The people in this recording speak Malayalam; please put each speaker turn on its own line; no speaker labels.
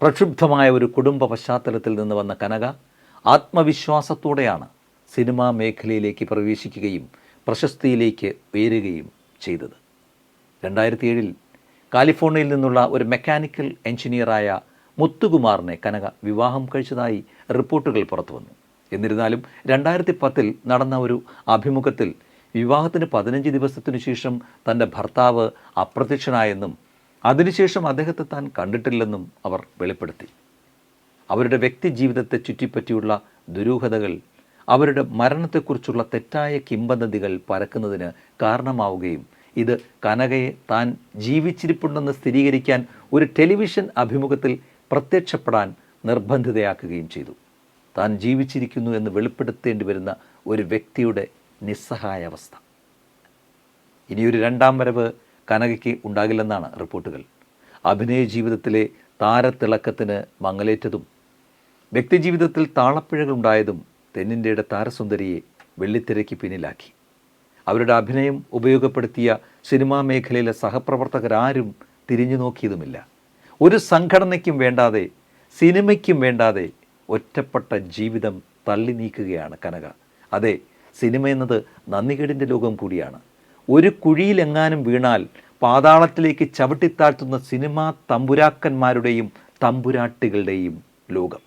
പ്രക്ഷുബ്ധമായ ഒരു കുടുംബ പശ്ചാത്തലത്തിൽ നിന്ന് വന്ന കനക ആത്മവിശ്വാസത്തോടെയാണ് സിനിമാ മേഖലയിലേക്ക് പ്രവേശിക്കുകയും പ്രശസ്തിയിലേക്ക് ഉയരുകയും ചെയ്തത്. 2007 കാലിഫോർണിയയിൽ നിന്നുള്ള ഒരു മെക്കാനിക്കൽ എഞ്ചിനീയറായ മുത്തുകുമാറിനെ കനക വിവാഹം കഴിച്ചതായി റിപ്പോർട്ടുകൾ പുറത്തു വന്നു. എന്നിരുന്നാലും 2010 നടന്ന ഒരു അഭിമുഖത്തിൽ വിവാഹത്തിന് 15 ദിവസത്തിനു ശേഷം തൻ്റെ ഭർത്താവ് അപ്രത്യക്ഷനായെന്നും അതിനുശേഷം അദ്ദേഹത്തെ താൻ കണ്ടിട്ടില്ലെന്നും അവർ വെളിപ്പെടുത്തി. അവരുടെ വ്യക്തി ജീവിതത്തെ ചുറ്റിപ്പറ്റിയുള്ള ദുരൂഹതകൾ അവരുടെ മരണത്തെക്കുറിച്ചുള്ള തെറ്റായ കിംവദന്തികൾ പരക്കുന്നതിന് കാരണമാവുകയും ഇത് കനകയെ താൻ ജീവിച്ചിരിപ്പുണ്ടെന്ന് സ്ഥിരീകരിക്കാൻ ഒരു ടെലിവിഷൻ അഭിമുഖത്തിൽ പ്രത്യക്ഷപ്പെടാൻ നിർബന്ധിതയാക്കുകയും ചെയ്തു. താൻ ജീവിച്ചിരിക്കുന്നു എന്ന് വെളിപ്പെടുത്തേണ്ടി വരുന്ന ഒരു വ്യക്തിയുടെ നിസ്സഹായാവസ്ഥ. ഇനിയൊരു രണ്ടാം വരവ് കനകയ്ക്ക് ഉണ്ടാകില്ലെന്നാണ് റിപ്പോർട്ടുകൾ. അഭിനയ ജീവിതത്തിലെ താരത്തിളക്കത്തിന് മങ്ങലേറ്റതും വ്യക്തിജീവിതത്തിൽ താളപ്പിഴകളുണ്ടായതും തെന്നിന്ത്യയുടെ താരസുന്ദരിയെ വെള്ളിത്തിരയ്ക്ക് പിന്നിലാക്കി. അവരുടെ അഭിനയം ഉപയോഗപ്പെടുത്തിയ സിനിമാ മേഖലയിലെ സഹപ്രവർത്തകരാരും തിരിഞ്ഞു നോക്കിയതുമില്ല. ഒരു സംഘടനയ്ക്കും വേണ്ടാതെ, സിനിമയ്ക്കും വേണ്ടാതെ ഒറ്റപ്പെട്ട ജീവിതം തള്ളി നീക്കുകയാണ് കനക. അതെ, സിനിമ എന്നത് നന്ദികേടിൻ്റെ ലോകം കൂടിയാണ്. ഒരു കുഴിയിലെങ്ങാനും വീണാൽ പാതാളത്തിലേക്ക് ചവിട്ടിത്താഴ്ത്തുന്ന സിനിമാ തമ്പുരാക്കന്മാരുടെയും തമ്പുരാട്ടികളുടെയും ലോകം.